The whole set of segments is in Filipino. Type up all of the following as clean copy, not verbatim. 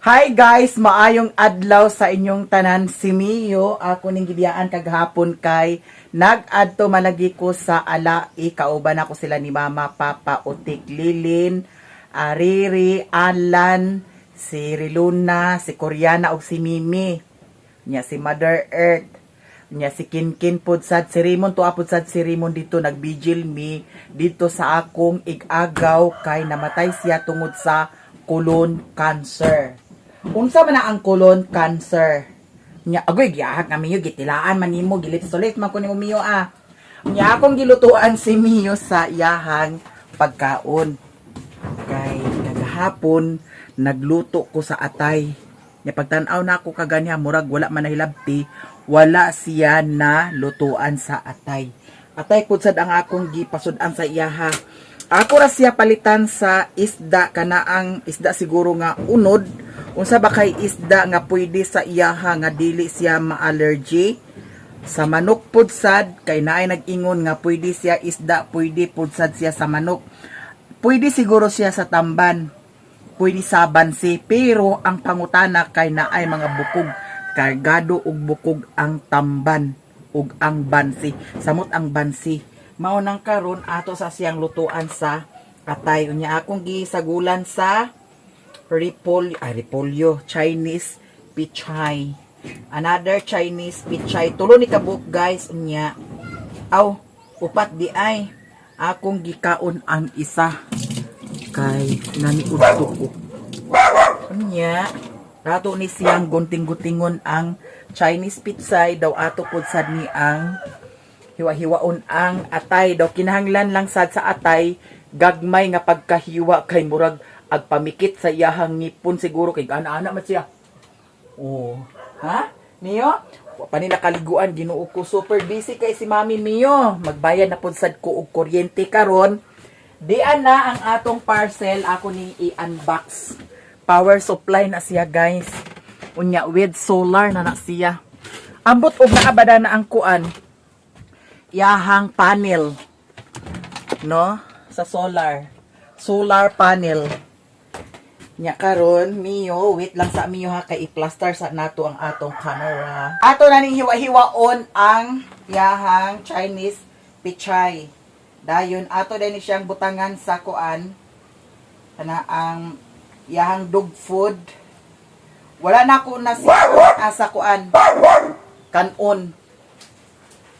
Hi guys, maayong adlaw sa inyong tanan. Si Mio, ako ning gibiyaan kaghapon kay nag-adto malagi ko sa alai. Kauban ako sila ni Mama, Papa, Utik, Lilin, Riri, Alan, si Riluna, si Koreana ug si Mimi. Nya si Mother Earth. Nya si Kinkin pod sad si Raymond to apod sad si Raymond dito nagbigil mi dito sa akong igagaw kay namatay siya tungod sa colon cancer. Unsa man na ang colon cancer? Nya agoy gihahak nga Mio gitilaan man nimo gilit-sulit man ko nimo Mio ah. Nya akong gilutuan si Mio sa iyahang pagkaon. Kay kagahapon nagluto ko sa atay. Nya pagtan-aw na ako kaganiha murag wala man nahilabti, wala siya na lutuan sa atay. Atay pud sad ang akong gipasud-an sa iyaha. Ako ra siya palitan sa isda kanaang isda siguro nga unod. Unsa ba kay isda nga pwede sa iyaha nga dili siya ma-allergy? Sa manok pud sad kay naay nag-ingon nga pwede siya isda, pwede pud sad siya sa manok. Pwede siguro siya sa tamban. Pwede sa bansi, pero ang pangutana kay naay mga bukog, kargado og bukog ang tamban ug ang bansi. Samot ang bansi. Mao nang karon ato sa siyang lutuan sa atay. Unya akong gisagulan sa repolyo, Chinese pichay. Another Chinese pichay. Tulo ni kabuk guys. Unya, upat di ay. Akong gikaon ang isa. Kay naniud ko. Unya, ato ni siyang gunting-gutingon ang Chinese pichay. Daw ato pod sad ni ang hiwa-hiwaon ang atay. Daw kinahanglan lang sad sa atay gagmay nga pagkahiwa kay murag agpamikit sa iyahang ngipon siguro kay ana-ana man siya. Oh, ha? Mio? Wa pa ni nakaliguan Ginoo ko, super busy kay si Mami Mio. Magbayad na pud sad ko og kuryente karon. Dian na ang atong parcel, ako ning i-unbox. Power supply na siya guys. Unya with solar na siya. Ambot og naabada na ang kuan. Yahang panel. No? Sa solar panel. Nya karon Mio, wait lang sa Mio ha kay i-plaster sa nato ang atong camera. Ato na ning hiwa-hiwaon ang yahang Chinese pichay. Dayon ato din siyang butangan sa kuan kana ang yahang dog food. Wala na ko na sa kuan kanon.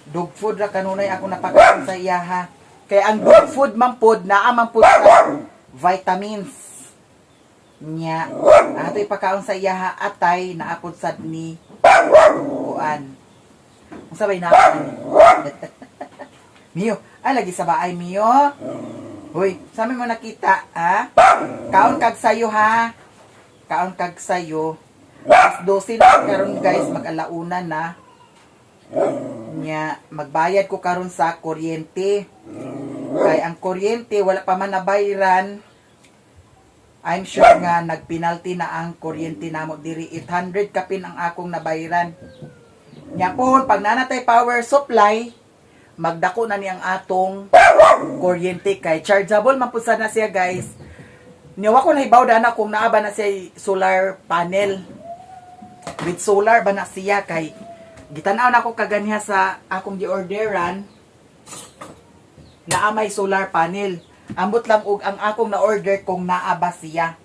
Dog food ra kanunay ako napakaon sa iyaha. Kay ang dog food man pod naa man pod sa vitamins. Nya ato ipakaon sa iyaha atay naapod sad ni kuan. Unsa bay na Mio, ay lagi sa baay Mio. Hoy, sami mo nakita ha? Kaon kag sayo ha. Kaon kag sayo. 12 na karon guys, mag-alauna na. Nya magbayad ko karon sa kuryente. Kay ang kuryente wala pa man nabayaran. I'm sure nga nagpenalty na ang kuryente namo diri 800 kapin ang akong nabayaran. Nya po pag nanatay power supply, magdako na ni ang atong kuryente kay chargeable man pud sana siya guys. Niwa ko nahibaw na kung naaba na siya solar panel. With solar ba na siya kay gitanaw na ako kaganiha sa akong gi-orderan na may solar panel. Ambot lang og ang akong na-order kung naaba siya.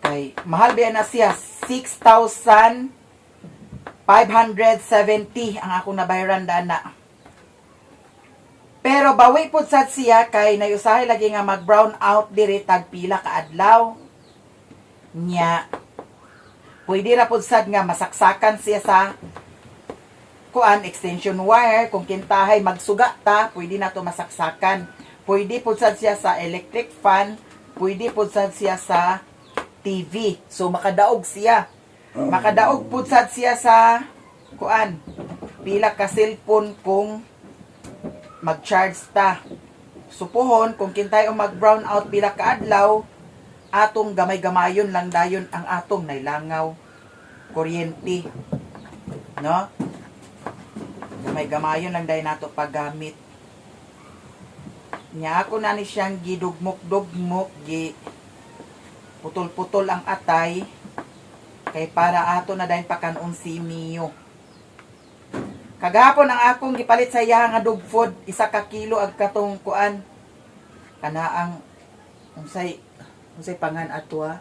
Kay mahal ba na siya 6,570 ang akong nabayaran dana. Pero bawi pud sad siya kay nayusahay lagi nga mag-brown out diri tag pila ka adlaw. Nya pwede ra pud sad nga masaksakan siya sa kuan extension wire kung kintahay magsuga ta, pwede na to masaksakan. Pwede pud sad siya sa electric fan, pwede pud sad siya sa TV. So makadaog siya. Makadaog pud sad siya sa kuan. Pila ka cellphone kung mag-charge ta. Supuhon kung kintay o mag-brown out pila ka adlaw, atong gamay-gamayon lang dayon ang atong nailangaw kuryente. No? Gamay-gamayon lang dayon nato paggamit. Nya ako na ni siyang gidugmok-dugmok putol-putol ang atay kay para ato na dayon pakanon si Mio. Kagapon ang akong gipalit sa iya nga dog food, 1 ka kilo ag katong kuan kana ang unsay pangan ato ha.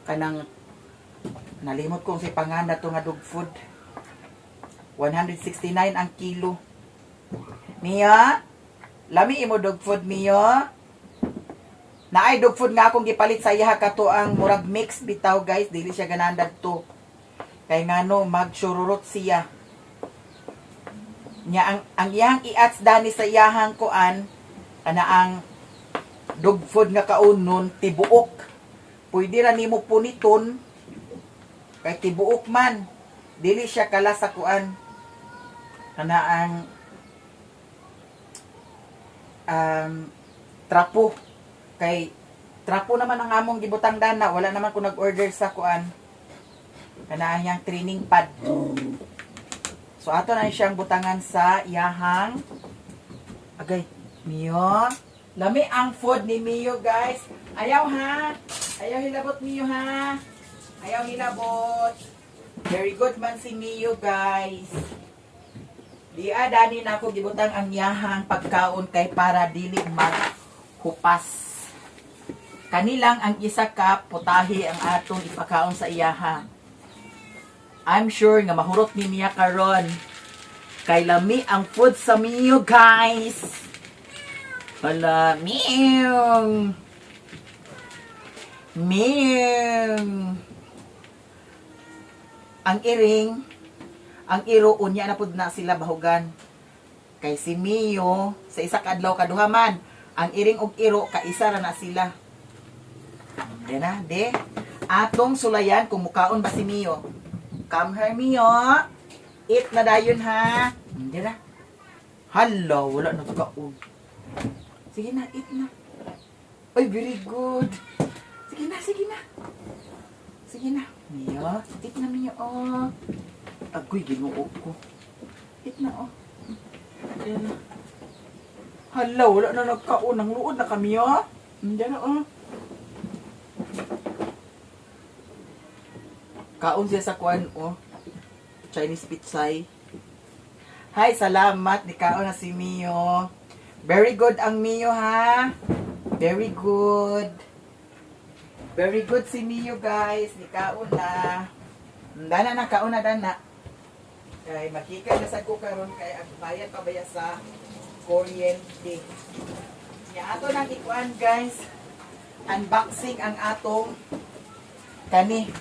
Kanang nalimot ko unsay pangan nato nga dog food. 169 ang kilo. Mia, lami imo dog food Mio. Naay dog food nga akong gipalit sa iya kato ang murag mix bitaw guys, dili siya ganandad to. Kay ngano magsururot siya. Nya ang iyang i-ats dani sa iyahang kuan ana ang dog food nga kaunon tibuok. Pwede ra nimo puniton kay tibuok man. Dili siya kala sa kuan ana ang trapo. Kay trapo naman ang among gibutang dana, wala naman ko nag-order sa kuan kana yang training pad. So ato na siyang butangan sa iyahang agay Mio. Lami ang food ni Mio guys. Ayaw ha. Ayaw hilabot Mio ha. Ayaw hilabot. Very good man si Mio guys. Di dani na ako gibutang ang iyahang pagkaon kay para dili maghupas. Kanilang ang isa ka putahe ang atong ipakaon sa iyaha. I'm sure nga mahurot ni Mia karon. Kay lami ang food sa Mio guys. Hala, Mio. Ang iro unya na pud na sila bahugan. Kay si Mio sa isa ka adlaw kaduhaman, ang iring ug iro kaisa ra na sila. De. Atong sulayan kung mukaon ba si Mio. Come here, Mio. Eat na dayon, ha. Hindi na. Hala, wala na kaon. Sige na, eat na. Ay, very good. Sige na. Sige na. Mio, eat na, Mio, oh. Agoy, ginuog ko. Eat na, oh. Ayan na. Hala, wala na nagkaon. Ang luod na kami, oh. Hindi na, oh. Kaon siya sa kuan, oh. Chinese pitsay. Hi, salamat. Di kaon na si Mio. Very good ang Mio, ha? Very good. Very good si Mio, guys. Di kaon na. Dana na, kaon na, dana. Kay makikay na sa ko karon kay ang bayad pa baya sa kuryente. Ya ato nang ikuan, guys. Unboxing ang atong kani.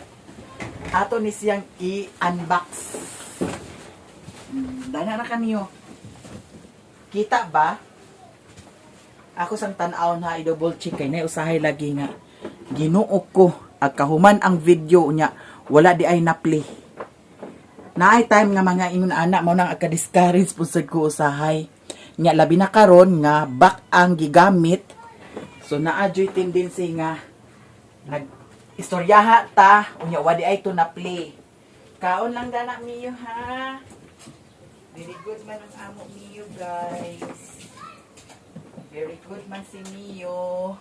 Ato ni siyang i-unbox. Dana na kaniyo. Kita ba? Ako sang tan-aw na i-double check kay na usahay lagi nga. Ginuok ko ag kahuman ang video nya wala di ay na-play. Naay time nga mga ingon anak mo nang aka-discourage pud sad ko usahay. Nya labi na karon nga back ang gigamit. So naa-joy tendency nga istoryaha ta unya wadi ay to na play. Kaon lang dana Mio, ha. Very good man ang amo Mio, guys. Very good man si Mio.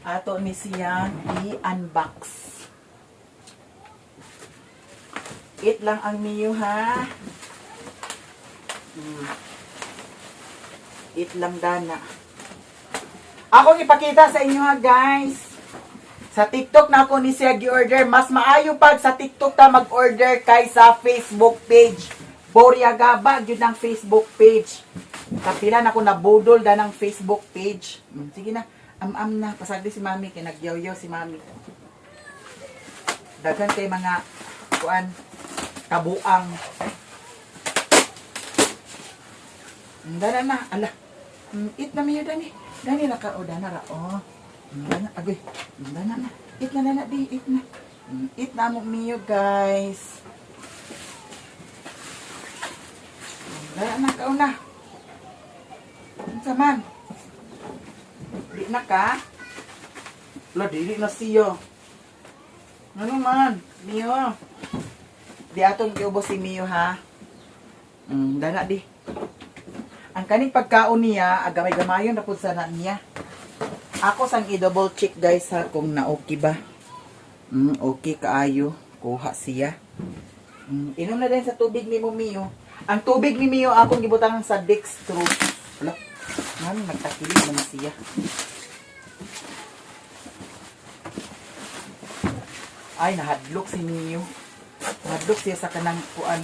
Ato ni siyang i-unbox. Eat lang ang Mio, ha. Eat lang dana. Ako ipakita sa inyo, ha, guys. Sa TikTok na ako ni siya gi-order. Mas maayo pag sa TikTok ta mag-order kay sa Facebook page. Boryagaba, yun ang Facebook page. Kapila na ako nabudol da ng Facebook page. Sige na, am-am na. Pasagdi si Mami, kay nagyaw-yaw si Mami. Dagan kay mga kuan, kabuang. Dana na, ala. Eat na miyo dani. Dani na ka, o dana ra, o. Dana, agoy. Dana na. Eat na, di. Eat na. Eat na mo miyo, guys. Dana na, kao na. Saman. Di na ka. Lo, dili na siyo. Ano man, Mio. Di atong giubo si Mio, ha. Dana, di. Ang kaning pagkaon niya, agamay-gamayon na po sa niya. Ako sang i-double check guys ha kung na okay ba. Okay kaayo. Kuha siya. Inom na din sa tubig ni Mio. Ang tubig ni Mio akong gibutang sa dextrose. Wala. Man, nagtakilig man siya. Ay, nahadlok si Mio. Nahadlok siya sa kanang kuan.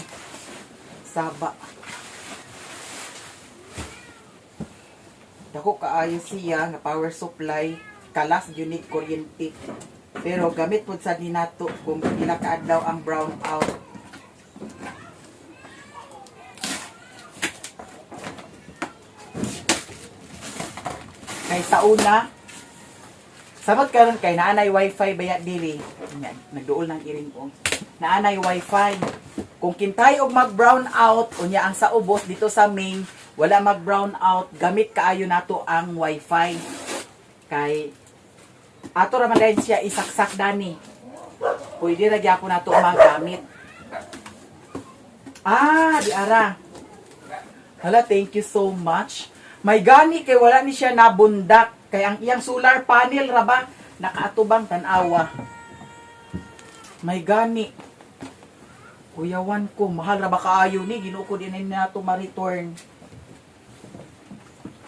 Saba. Dako kaayo siya nga power supply. Kalas unit kuryente. Pero gamit po sa dinato kung pinakaadlaw ang brown out. Kay sa una, samot karon kay naanay wifi baya dili. Nagduol ng iring ko. Naanay wifi. Kung kintay og mag brown out unya ang sa ubos dito sa main, wala mag brown out, gamit kaayo nato ang wifi. Kay ato ra man dahil siya isaksak dani. Pwede ra gyapon nato magamit. Di ara. Hala, thank you so much. May gani kay wala ni siya nabundak. Kay ang iyang solar panel ra ba nakaatubang tan-awa. May gani. Kuyawan ko, mahal ra ba kaayo ni Ginoo ko din nato ma-return.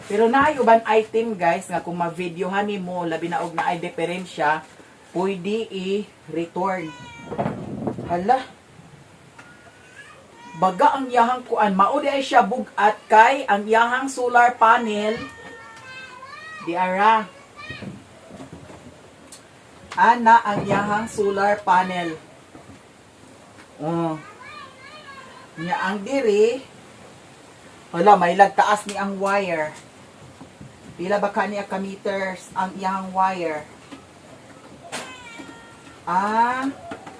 Pero naay uban item guys nga kung ma-videohan nimo labi na og naay diferensya, pwede i-return. Hala. Baga ang iyahang kuan, mao di ay siya bugat kay ang iyahang solar panel di ara. Ana ang iyahang solar panel. Nya ang diri, wala may lagtaas ni ang wire. Pila ba kaniya ka meters ang iyang wire?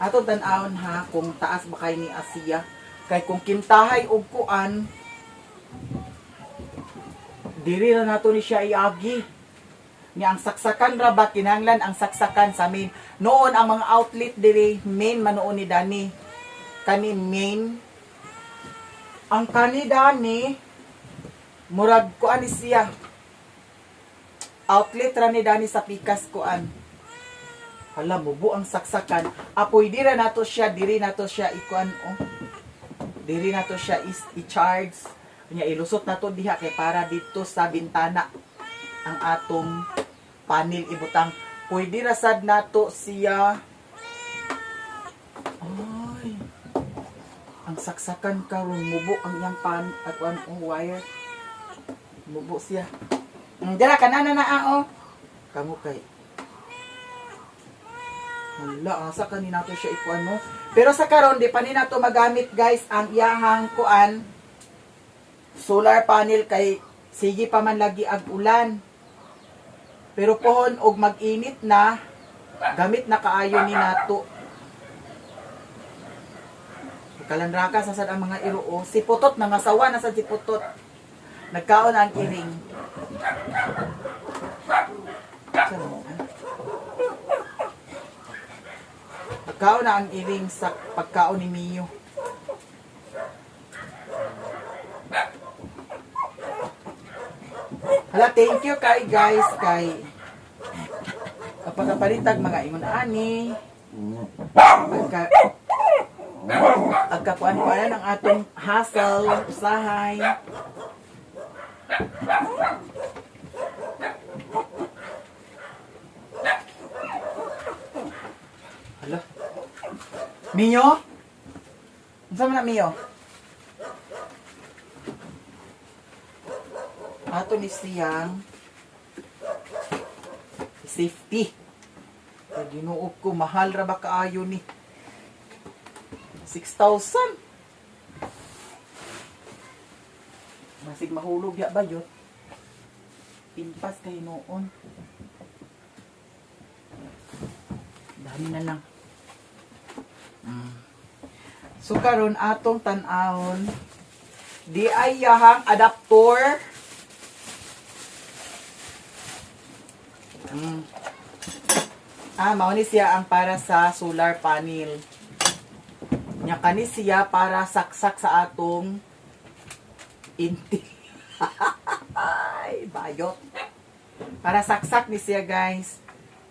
Ato tan-awon ha kung taas ba kay ni Asia. Kay kung kintahay og kuan, diri na nato ni siya iagi. Ni ang saksakan ra ba kinahanglan ang saksakan sa main. Noon ang mga outlet diri main manoon ni Dani. Kani main. Ang kani Dani murag kuan ni siya. Outlet ra ni Dani sa pikas kuan. Hala, mubo ang saksakan. Apoy dira nato siya, diri nato siya ikuan Diri nato siya i-charge. Kanya ilusot nato diha kay para dito sa bintana ang atong panel ibutang. Pwede rasad nato siya. Ay. Ang saksakan karon mubo ang iyang kuan wire. Mubo siya. Dira kanana na Kamu kay. Wala, asa kani nato siya ikuan mo. Pero sa karon di pa ni nato magamit guys ang iyahang kuan solar panel kay sige pa man lagi ag ulan. Pero pohon og mag-init na gamit na kaayo ni nato. Kalandraka sa sad ang mga iruo. Si Putot nangasawa na sa si Putot. Nagkaon ang iring. Nagkaon na ang iring sa pagkaon ni Mio. Hala, thank you kay guys kay kapag kapalitag mga ingon ani. Agkakuan-kuanan ang atong hustle, usahay. Hala. Mio? Unsa man na Mio? Ato ni siyang safety. Kaya ginuog ko, mahal ra ba kaayo ni? 6,000. Masig mahulog ya ba yun? Impas kay noon. Dami na lang. So karon atong tan-awon di ay yahang adaptor. Mao ni siya ang para sa solar panel. Nya kani siya para saksak sa atong inti. Ay, bayot. Para saksak ni siya guys.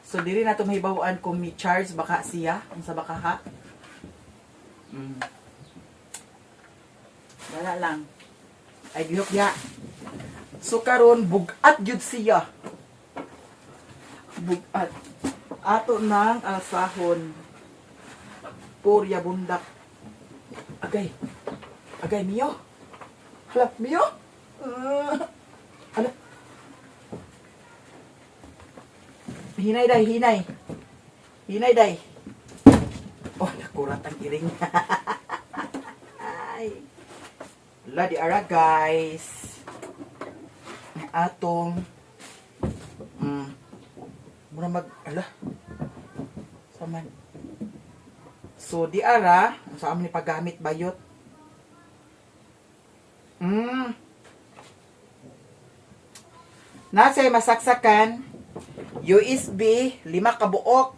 So diri na to mahibawan kung mi charge baka siya, unsa baka ha. Wala lang. Ay gihok ya. So karon bugat gyud siya. Bugat. Ato nang asahon. Purya bundak. Agay. Agay Mio. Hala, Mio. Hala. Hinay day, hinay. Hinay day. Oh, nakurat ang iring. Ay. Wala di ara guys. Atong muna mag ala. Saman. So di ara, sa amin ni paggamit bayot. Nasa masaksakan USB 5 ka buok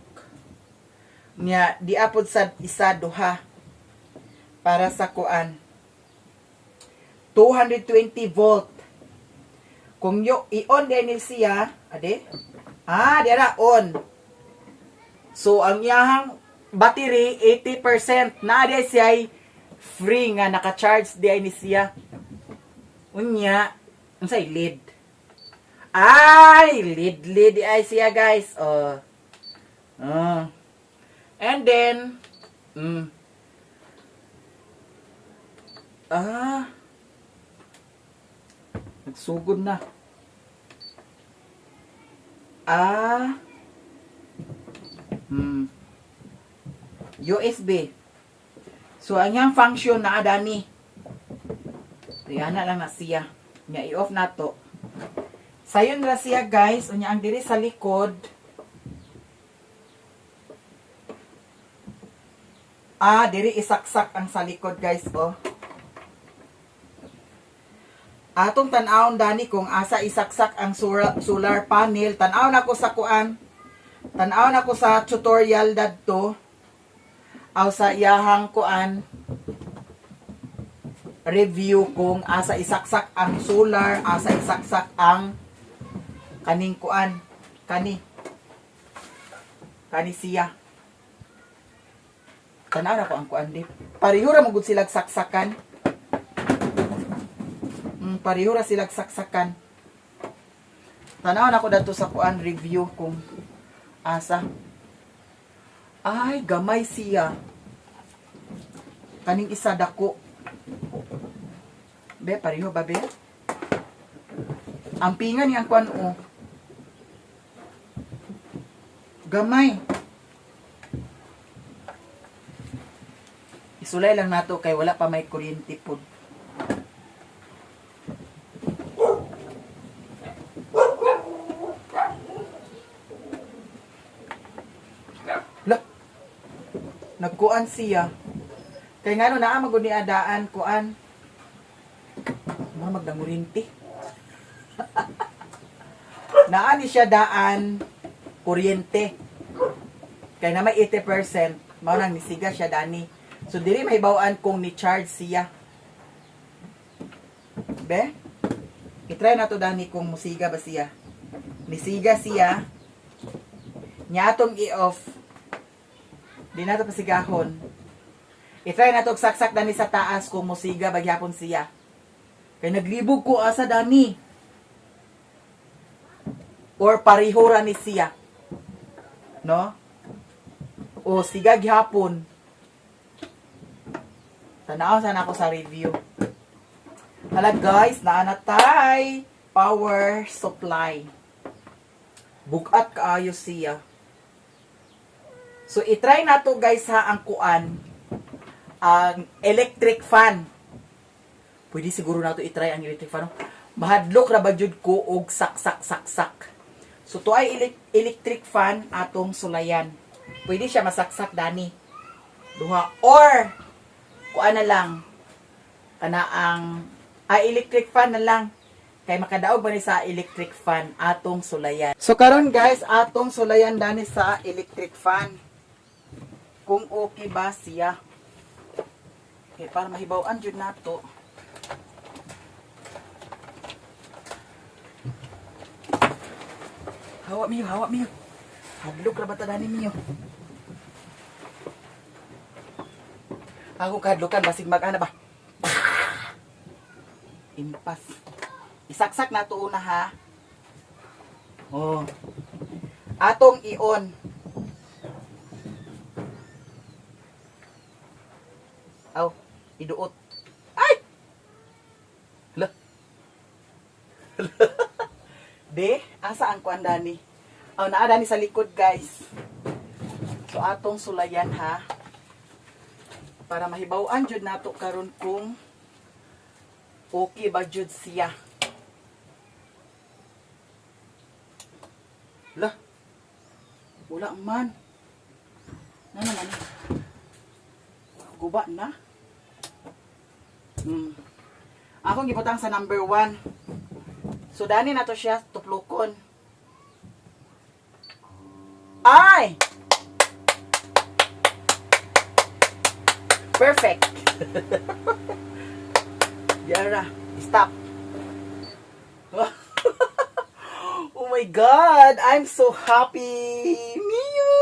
niya diapod sa isa duha para sa kuan 220 volt. Kung i-on din siya, ade? Diara on. So ang iyang battery 80% na di siya free nga naka-charge di ni siya. Unya, unsay lead. Ay, lead ay siya guys. And then nagsugod na. USB. So, ang yung function na adani. Riyan na lang na siya. Nya i-off na to. Sayon na siya guys. Unya ang diri sa likod. Diri isaksak ang sa likod guys. Atong tan-awon dani kung asa isaksak ang solar panel. Tan-awon ako sa kuan. Tan-awon ako sa tutorial dadto. Aw sa iyahang kuan review kung asa isaksak ang solar, asa isaksak ang kaning kuan, kani siya. Tanaw na ko ang kuan di. Pareho ra magud sila saksakan. Pareho ra sila saksakan. Tanaw na ko dadto sa kuan review kung asa. Ay, gamay siya. Kaning isa dako. Be, pareho ba, be? Ang pingan niyang kuan, gamay. Isulay lang nato kay wala pa may kuryente pod. Nagkuan siya. Kay ngano naa magud ni adaan kuan. Magdangurinti. Naa ni siya daan kuryente. Kay na may 80%, mao nang nisiga siya dani. So dili mahibaw-an kung ni charge siya. Be? I-try na to dani kung musiga ba siya. Nisiga siya. Nya atong i-off. Di na ito pasigahon. I-try na ito saksak dani sa taas kung musiga bagyapon siya. Kaya naglibog ko asa dani. Or parihura ni siya. No? O siga gihapon. Tanaw sana ako sa review. Hala guys, naanatay power supply. Bugat kaayo siya. So, itry na to guys ha, ang kuan. Ang electric fan. Pwede siguro na to itry ang electric fan. Mahadlok ra ba jud ko og sak. So, to ay electric fan atong sulayan. Pwede siya masaksak dani. Duha. Or, kuan na lang. Kanaang, electric fan na lang. Kay makadaog ba ni sa electric fan atong sulayan. So, karon guys, atong sulayan dani sa electric fan. Kung okay ba siya. Okay, para mahibaw-an jud nato. Hawa Miyo, hawa Miyo. Hadlok ra ba ta dani Miyo? Ako kahadlokan basig mag-ana ba? Impas. Isaksak na to una ha. Oh. Atong i-on. Aw, iduot. Ay! Hala. De, asa ang kuan dani? Aw, naa dani sa likod, guys. So atong sulayan ha. Para mahibaw-an jud nato karon kung okay ba jud siya. Lah. Wala man. Na naman. Guba na. Akong gibutang sa number 1. So dani na to siya tuplukon. Ay! Perfect. Yara, stop. Oh my God, I'm so happy. Miyo.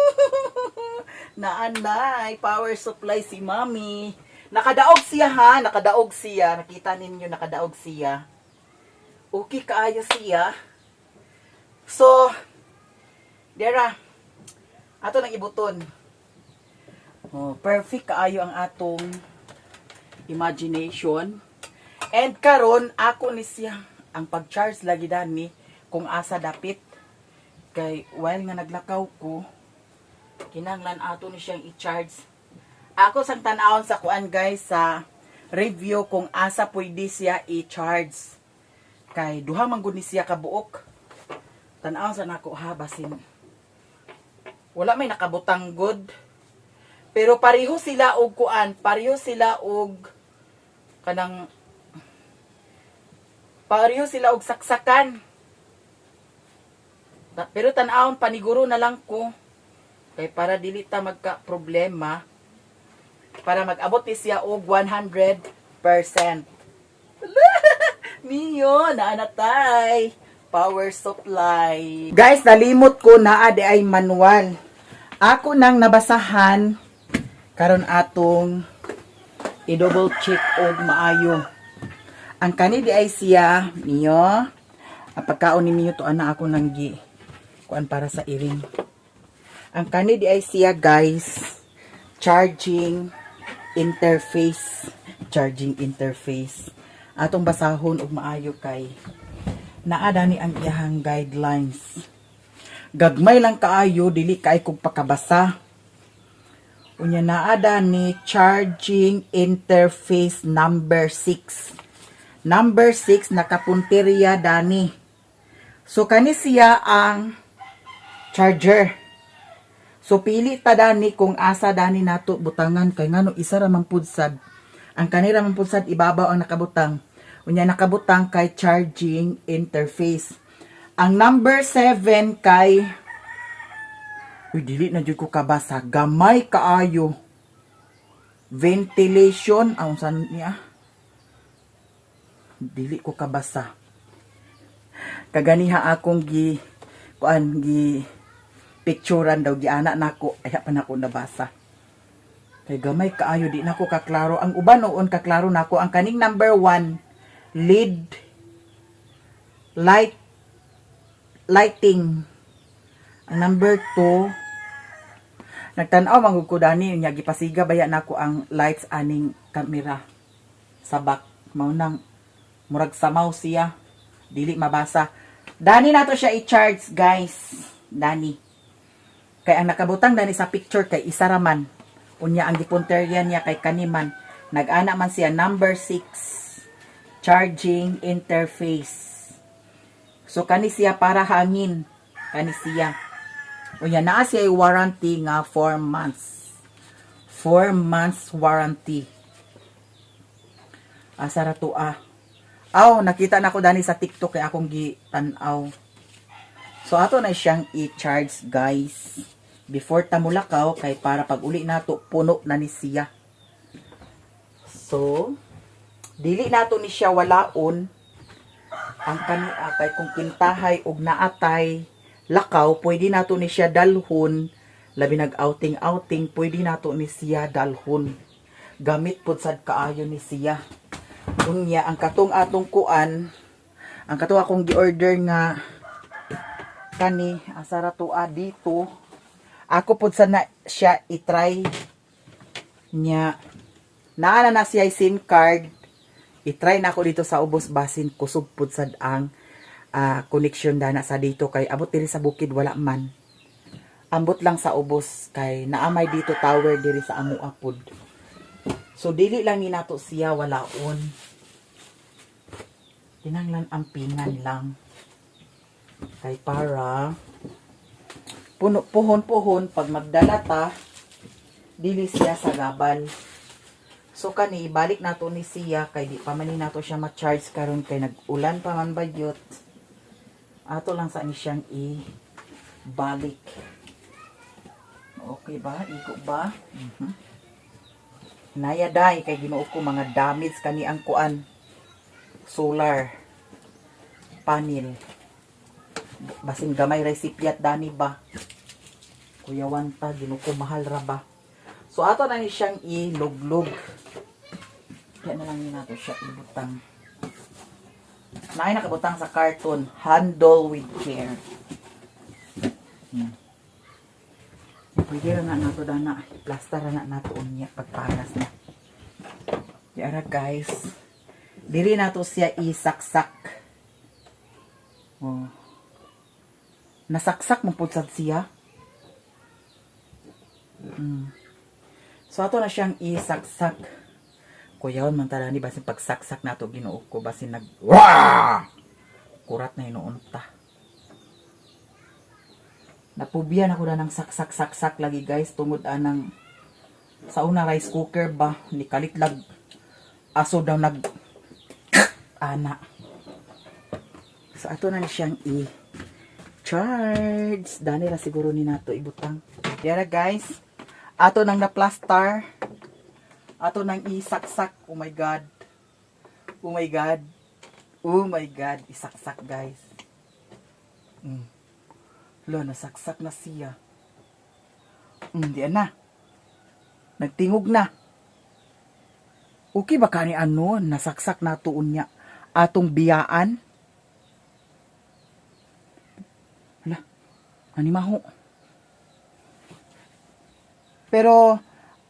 Naanay, power supply si Mommy. Nakadaog siya ha, nakadaog siya. Nakita ninyo, nakadaog siya. Okay kaayo siya. So, Dera, ato nang ibuton. Oh, perfect kaayo ang atong imagination. And karon ako ni siya ang pag-charge lagi dani kung asa dapit. Kay while nga naglakaw ko, kinanglan ato ni siyang i-charge. Ako sang tan-awon sa kuan guys sa review kung asa pwede siya i-charge. Kay duha man gud ni siya ka buok. Tan-awon sa nako ha basin. Wala may nakabutang good. Pero pareho sila og kuan, pareho sila og kanang pareho sila og saksakan. Pero tan-awon paniguro na lang ko kay para dili ta magka problema para mag-abot ni siya og 100%. Miyo na anatay power supply. Guys, nalimot ko naa di ay manual. Ako nang nabasahan karon atong i-double check og maayo. Ang kani di ay siya niyo. Ang pagkaon ni niyo to ana ako nang gi kuan para sa iring. Ang kani di ay siya guys, charging interface. Charging interface. Atong basahon og maayo kay naa dani ang iyahang guidelines. Gagmay lang kaayo dili kay kog pakabasa. Unya naa dani charging interface number 6. Number 6 nakapunteriya dani. So kani siya ang charger. So pili ta dani kung asa dani nato butangan kay ngano isa ra man pud sad. Ang kanira man pud sad ibabaw ang nakabutang. Unya nakabutang kay charging interface. Ang number 7 kay uy, dili na jud ko kabasa. Gamay kaayo. Ventilation. Ang saan niya? Dili ko kabasa. Kaganiha akong gi picturean daw giana nako ay pa nako nabasa. Kay gamay kaayo di nako kaklaro. Ang uban noon kaklaro nako ang kaning number 1 lead lighting. Ang number 2 nagtan-aw mangud ko dani nya gipasiga baya nako ang lights aning kamera sa back mao nang murag samaw siya dili mabasa. Dani nato siya i-charge guys. Dani. Kay ang nakabutang dani sa picture kay isa ra man. Unya ang gipunterian niya kay kaniman. Nag-ana man siya number 6 charging interface. So kani siya para hangin. Kani siya. Unya naa siya warranty nga 4 months. 4 months warranty. Asa ra to ah. Aw, nakita na ko dani sa TikTok kay akong gi-tan-aw. So ato na siyang i-charge guys. Before ta mulakaw kay para pag uli nato puno na ni siya. So dili nato ni siya walaon ang kani kay kung kintahay og naatay lakaw, pwede nato ni siya dalhon, labi nag-outing-outing, pwede nato ni siya dalhon. Gamit pud sad kaayo ni siya. Unya, ang katong atong kuan, ang katong akong gi-order nga, kani, asara to dito, ako pud sad na siya i-try niya. Naana na siya SIM card, i-try na ako dito sa ubos basin, kusog pud sad ang connection dana sa dito kay abot diri sa bukid wala man. Ambot lang sa ubos kay naamay dito tower diri sa amo apod. So dili lang ni nato siya walaon. Kinanglan ampingan lang. Kay para puhon-puhon pag magdala ta dili siya sa gabal. So kani ibalik nato ni siya kay di pa man ni nato siya ma-charge karon kay nag-ulan pa man bagyot. Ato lang sa ni siyang i-balik. Okay ba? Iko ba? Naya day kay Ginoo ko mga damage kani ang kuan. Solar panel. Basin gamay recipiat dani ba? Kuya Wanta, Ginoo ko mahal ra ba? So ato na ni siyang iluglog. Kaya na lang ni nato siya ibutang. Naay nakabutang sa carton, handle with care. Pwede na nato dana, plaster na nato unya pagparas na. Yara guys, diri nato siya isaksak. Oh. Nasaksak mo pud sad siya. So ato na siyang isaksak. Kuyaon man tala ni basin pagsaksak nato Ginoo ko basin nag kurat na hinuunta. Napubiyan ako na ng saksak lagi guys tungod anang sa una rice cooker ba ni kalitlag aso daw nag ana. So ato na siyang charge dani ra siguro ni nato ibutang. Yara guys, ato nang na-plaster. Ato nang isaksak. Oh my God. Oh my God. Oh my God. Isaksak guys. Lo, nasaksak na siya. Diyan na. Nagtingog na. Okay ba kani ano? Nasaksak na tuon niya. Atong biyaan. Hala. Animaho. Pero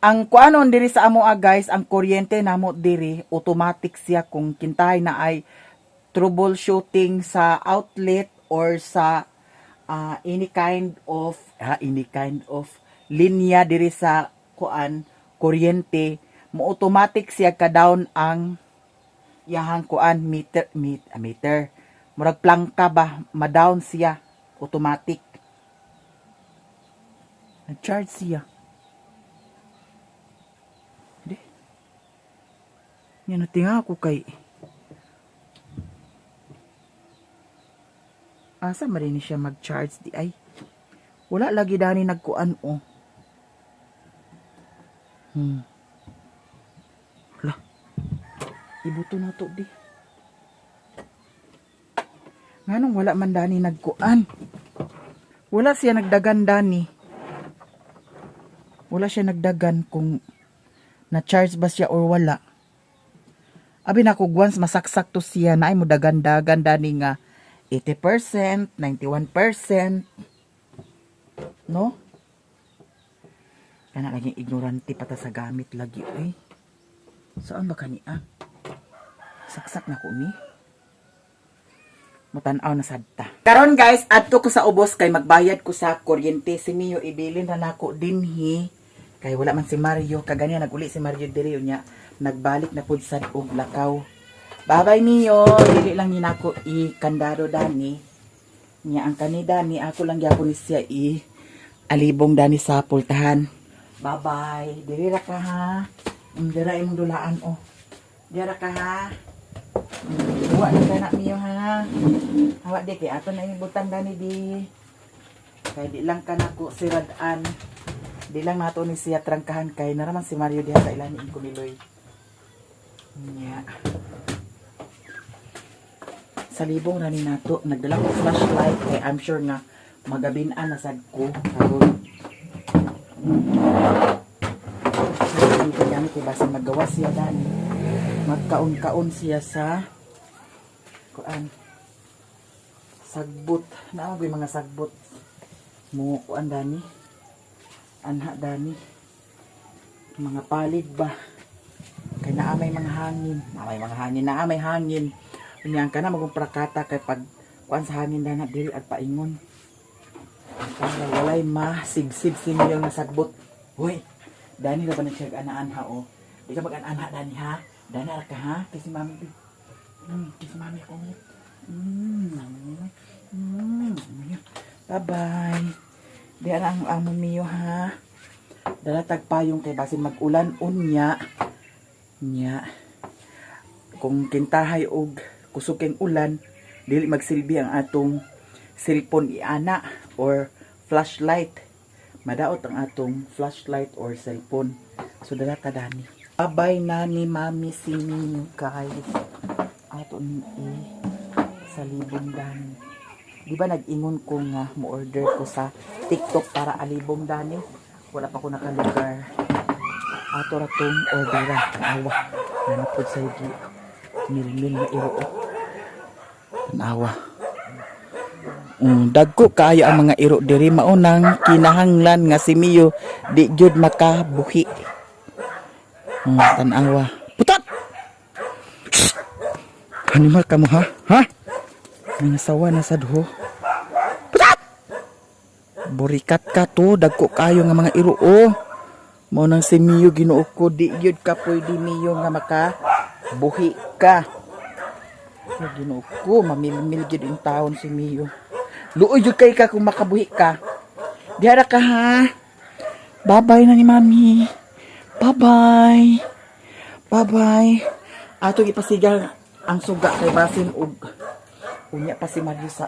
ang kuanon diri sa amo guys, ang kuryente namo diri automatic siya kung kintahay na ay troubleshooting sa outlet or sa any kind of linya diri sa kuryente, mo automatic siya ka down ang yahang meter. Murag plangka ba, ma-down siya automatic. Nag-charge siya. Yan natinga ako kay asa marini siya mag-charge di ay. Wala lagi dani nagkuan o. Hala. Ibuto na to di. Nganong wala man dani nagkuan. Wala siya nagdagan dani. Wala siya nagdagan kung na-charge ba siya or wala. Abi na ko once masaksak to siya na ay mo dagan-dagan dani nga 80%, 91%. No? Kana lagi ignorante pata sa gamit lagi oy. Saan ba kaniya? Saksak na ko ni. Mutan-aw na sadta. Karon guys, adto ko sa ubos kay magbayad ko sa kuryente. Si Mio ibilin na nako dinhi kay wala man si Mario. Kaganya naguli si Mario diri unya. Nagbalik na pud sad og lakaw. Bye-bye Mio. Dili lang ni nako ikandado dani. Nya ang kanida ni ako lang gyapon ni siya alibong dani sa pultahan. Bye-bye. Diri ra ka ha. Dira imong dulaan oh. Dira ka ha. Huwag na ka na Mio ha. Hawa di kay ato na ibutang dani di. Kay di lang ka nako siradan. Di lang nato ni siya trangkahan kay naraman si Mario diha sa ilani ko niloy. Yeah. Sa libong rani nato, nagdala ko flashlight kay I'm sure nga magabin-an na sad ko karon. Hindi kami kay basta magawa siya dani. Magkaon-kaon siya sa kuan. Sagbot. Naagay mga sagbot. Mo kuan dani. Anha dani. Mga palid ba. Kay naamay mga hangin. Naamay hangin. Unyang ka na magprakata kay pag kuan sa hangin dana dili at paingon. Para walay masigsig simiyong nasagbot. Hoy, dani na ba na siya anha o? Di ka mag-anha dani ha? Dani ka ha? Kasi mami. Kasi mami ko. Bye-bye. Di ang mamiyo ha? Dalatag payong kay basin mag-ulan unya. Nya. Kung kintahay og kusuking ulan, dili magsilbi ang atong cellphone iana or flashlight. Madaot ang atong flashlight or cellphone. So dala ta dani. Babay na ni Mami Sining guys. Ato ni sa libong dani. Di ba nag-ingon ko nga mo-order ko sa TikTok para alibong dani. Wala pa ko nakalugar. Ato ra tong orderan. Awa. Nanapod sa igi. Mil-mil na iro. Awa. Dagko kaayo ang mga iro diri maunang kinahanglan nga si Mio di jud makabuhi. Tanawa. Putat. Animal ka mo ha? Ha? Mga sawa na sad ho. Putat. Burikat ka to dagko kaayo nga mga iro o. Maunang si Mio Ginoo ko di jud ka pwede Mio nga makabuhi ka. Ginoo ko mamilmil jud in taon si Mio. Luoy jud kay ka kung makabuhi ka. Diara ka ha. Bye-bye na ni Mami. Bye-bye. Bye-bye. Ato ipasigal ang suga kay basin og unya pa si Marisa.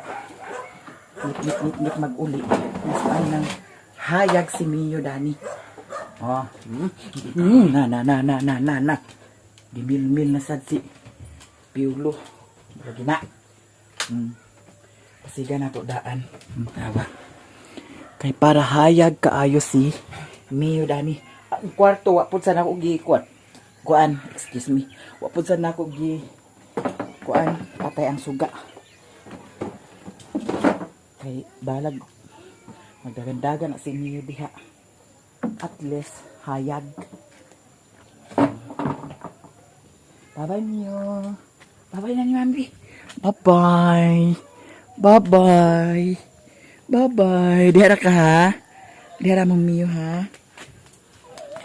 Nit mag-uli. Mas ay nang hayag si Mio dani. Oh. Na. Dimil-mil na sad si Piulo. Lagi na. Pasiga na to daan. Tawa. Kay para hayag kaayo si Mio dani. Ang kwarto wapod sa nako gi kuan. Excuse me. Wapod sa nako gi kuan patay ang suga. Kay balag magdagandagan na si Mio diha. At least hayag. Bye-bye Mio. Bye-bye na ni Mami. Bye-bye. Bye-bye. Bye-bye. Dihara ka ha? Dihara mong Mio ha?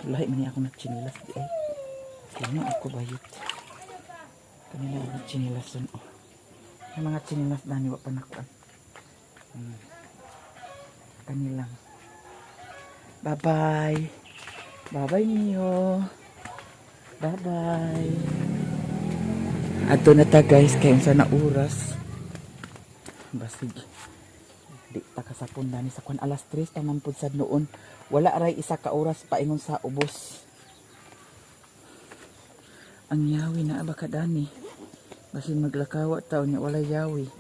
Lahi man ako na chinilas di ay. Kaya ako bayot. Kanila ako na chinilas dun. Oh. Yung mga chinilas na niwa pa nakuan. Kanilang. Bye-bye. Bye-bye Mio. Bye-bye. Ato na ta guys. Kaya sa na oras. Basig. Di ta kasapon dani sa kwan alas 3 taman pud sad noon. Wala aray isa ka oras paingon sa ubos. Ang yawi na ba kadani? Basig maglakawa taw nya wala yawi.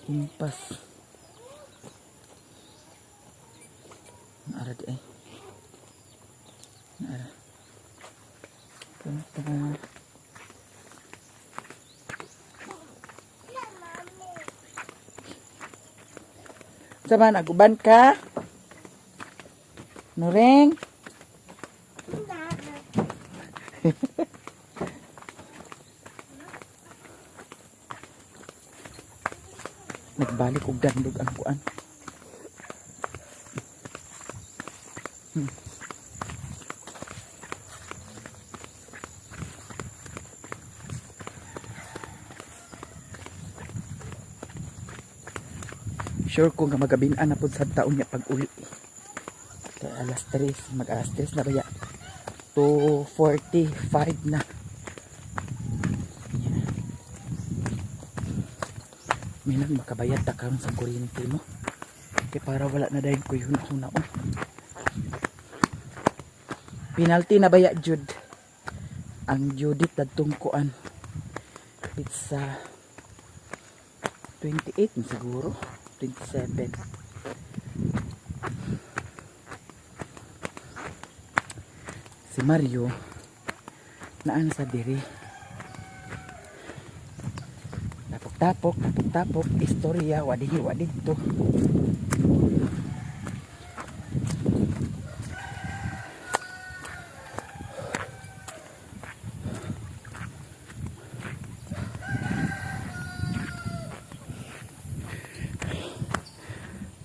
Himpas. Naara di ay. Naara. Punta. Sama naguban ka? Nureng? Nagbalik og dandog ang kuan. Sure ko nga magabin-an na po sa taon niya pag uli. Kaya alas 3, mag-alas 3 na ba ya? 2:45 na. Yan. Minang makabayad ta karon sa kuryente mo. Kaya para wala na dahil ko yun ako naon. Penalty na ba ya, Jude? Ang Judith dadtong kuan. It's 28 siguro. 27. si Mario naan sa diri. Tapok istorya wadi to.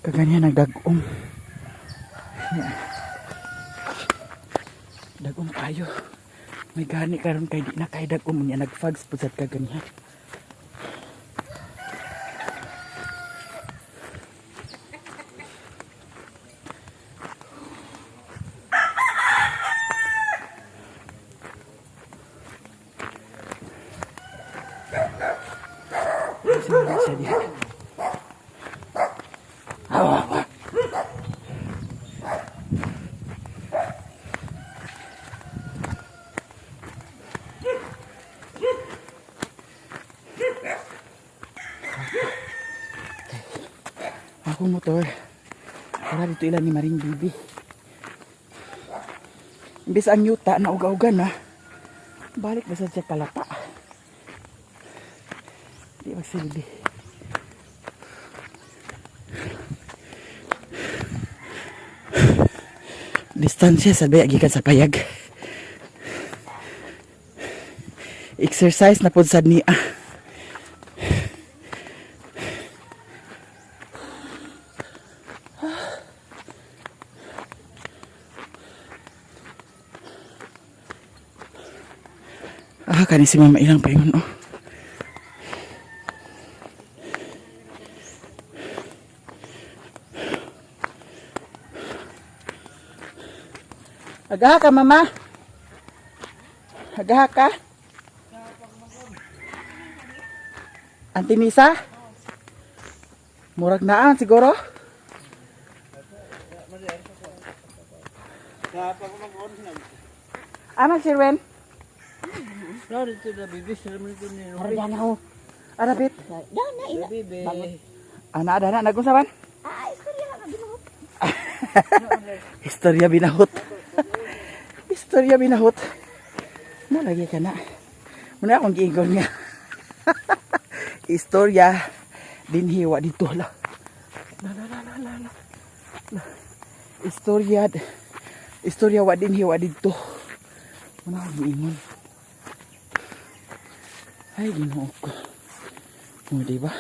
Kaganyan nagdagom. Dagom kayo. May gani karon kay di na kay dagom niya nagfags pud sa kaganyan. Ako motor para dito ilan ni Maring Bibi. Imbis ang yuta na uga-uga na balik ba sa palapa. Di magsilbi. Distansya sa baya gikan sa payag. Exercise na pod sad niya. Kani si mama ilang paingon oh. Agaha ka mama. Agaha ka. Auntie Nisa? Murag naan siguro. Ama Sirwen? No, dito na bibi, salamat ko ni. Aryan ako. Arabit. Dana ina. Bibi. Ana ada na nagunsaban? Istorya na binuhot. Istorya binahot. Istorya binahot. Mo lagi ka na. Muna akong giingon nga. Istorya dinhiwa dito la. La. Istorya wa dinhiwa dito. Muna akong giingon. Ay, Ginoo ko. O, diba?